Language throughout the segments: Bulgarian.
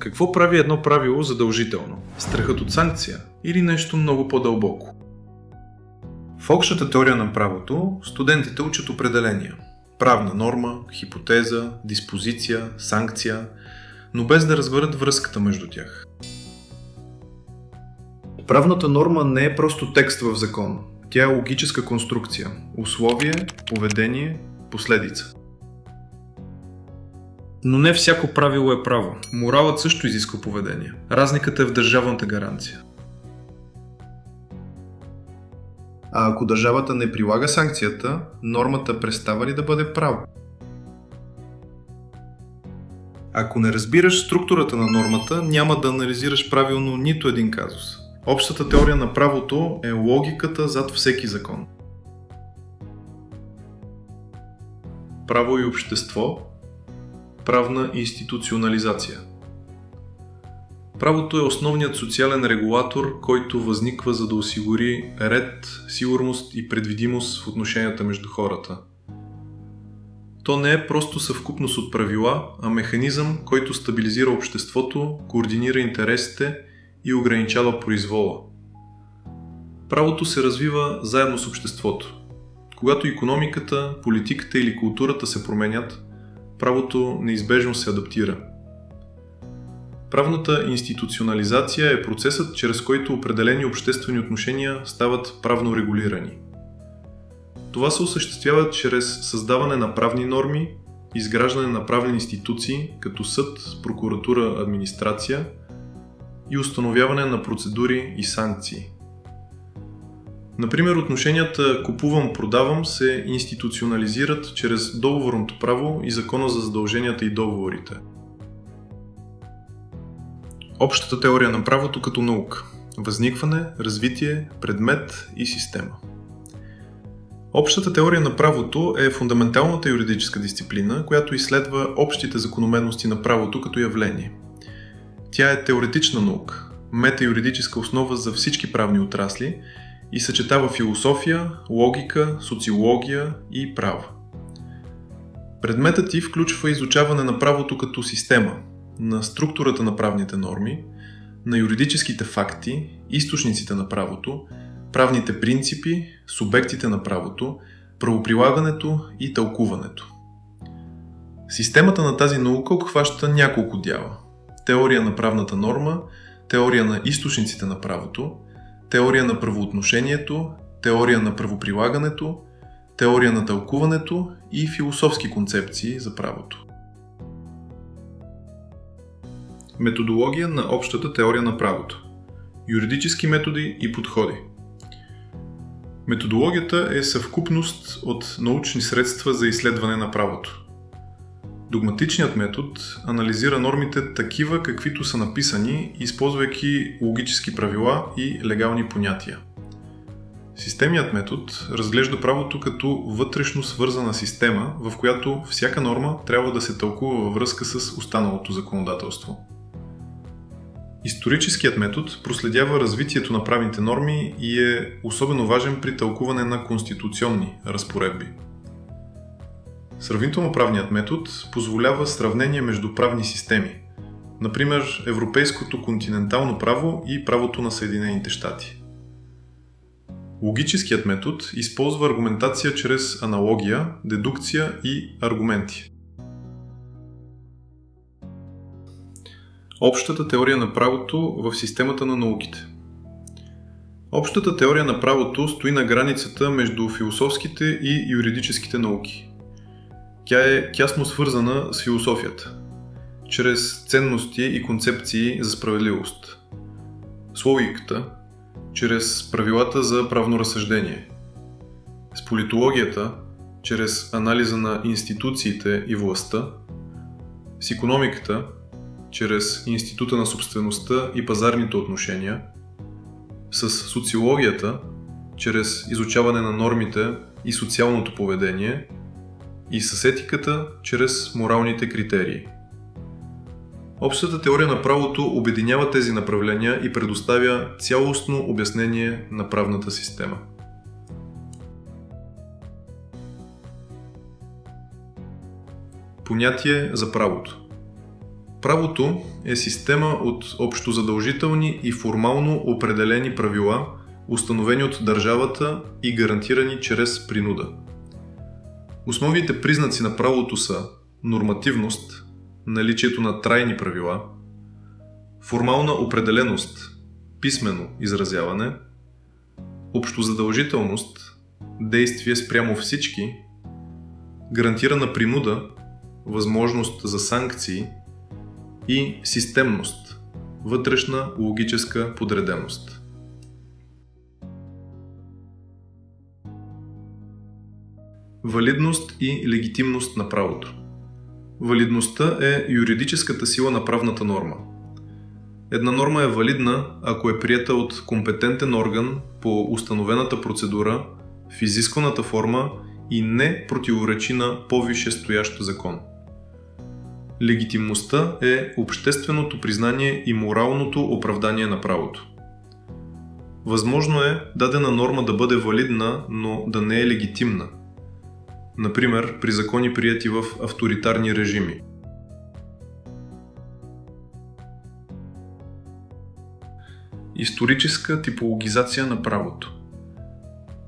Какво прави едно правило задължително? Страхът от санкция или нещо много по-дълбоко? В общата теория на правото студентите учат определения. Правна норма, хипотеза, диспозиция, санкция, но без да разберат връзката между тях. Правната норма не е просто текст в закон. Тя е логическа конструкция, условие, поведение, последица. Но не всяко правило е право. Моралът също изисква поведение. Разликата е в държавната гаранция. А ако държавата не прилага санкцията, нормата престава ли да бъде право? Ако не разбираш структурата на нормата, няма да анализираш правилно нито един казус. Общата теория на правото е логиката зад всеки закон. Право и общество. Правна институционализация. Правото е основният социален регулатор, който възниква за да осигури ред, сигурност и предвидимост в отношенията между хората. То не е просто съвкупност от правила, а механизъм, който стабилизира обществото, координира интересите и ограничава произвола. Правото се развива заедно с обществото. Когато икономиката, политиката или културата се променят, правото неизбежно се адаптира. Правната институционализация е процесът, чрез който определени обществени отношения стават правно регулирани. Това се осъществява чрез създаване на правни норми, изграждане на правни институции, като съд, прокуратура, администрация и установяване на процедури и санкции. Например, отношенията купувам-продавам се институционализират чрез договорното право и закона за задълженията и договорите. Общата теория на правото като наука. Възникване, развитие, предмет и система. Общата теория на правото е фундаменталната юридическа дисциплина, която изследва общите закономерности на правото като явление. Тя е теоретична наука, метаюридическа основа за всички правни отрасли и съчетава философия, логика, социология и право. Предметът ѝ включва изучаване на правото като система, на структурата на правните норми, на юридическите факти, източниците на правото, правните принципи, субектите на правото, правоприлагането и тълкуването. Системата на тази наука обхваща няколко дяла. Теория на правната норма, теория на източниците на правото, теория на правоотношението, теория на правоприлагането, теория на тълкуването и философски концепции за правото. Методология на общата теория на правото. Юридически методи и подходи. Методологията е съвкупност от научни средства за изследване на правото. Догматичният метод анализира нормите такива, каквито са написани, използвайки логически правила и легални понятия. Системният метод разглежда правото като вътрешно свързана система, в която всяка норма трябва да се тълкува във връзка с останалото законодателство. Историческият метод проследява развитието на правните норми и е особено важен при тълкуване на конституционни разпоредби. Сравнително-правният метод позволява сравнение между правни системи, например европейското континентално право и правото на Съединените щати. Логическият метод използва аргументация чрез аналогия, дедукция и аргументи. Общата теория на правото в системата на науките. Общата теория на правото стои на границата между философските и юридическите науки. Тя е тясно свързана с философията, чрез ценности и концепции за справедливост. С логиката, чрез правилата за правно разсъждение. С политологията, чрез анализа на институциите и властта. С икономиката, чрез института на собствеността и пазарните отношения. С социологията, чрез изучаване на нормите и социалното поведение. И с етиката, чрез моралните критерии. Общата теория на правото обединява тези направления и предоставя цялостно обяснение на правната система. Понятие за правото. Правото е система от общозадължителни и формално определени правила, установени от държавата и гарантирани чрез принуда. Основните признаци на правото са нормативност, наличието на трайни правила, формална определеност, писмено изразяване, общозадължителност, действие спрямо всички, гарантирана принуда, възможност за санкции и системност, вътрешна логическа подреденост. Валидност и легитимност на правото. Валидността е юридическата сила на правната норма. Една норма е валидна, ако е приета от компетентен орган по установената процедура, в изискваната форма и не противоречи на по-висшестоящ закон. Легитимността е общественото признание и моралното оправдание на правото. Възможно е дадена норма да бъде валидна, но да не е легитимна. Например, при закони приети в авторитарни режими. Историческа типологизация на правото.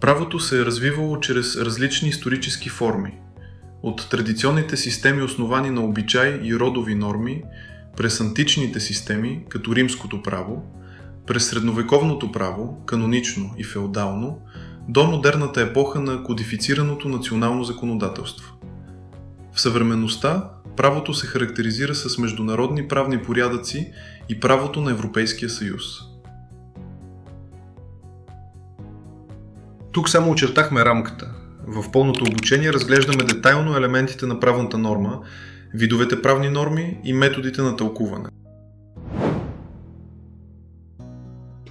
Правото се е развивало чрез различни исторически форми. От традиционните системи, основани на обичаи и родови норми, през античните системи, като римското право, през средновековното право, канонично и феодално, до модерната епоха на кодифицираното национално законодателство. В съвременността правото се характеризира с международни правни порядъци и правото на Европейския съюз. Тук само очертахме рамката. В пълното обучение разглеждаме детайлно елементите на правната норма, видовете правни норми и методите на тълкуване.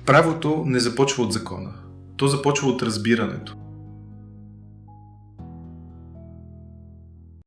Правото не започва от закона. То започва от разбирането.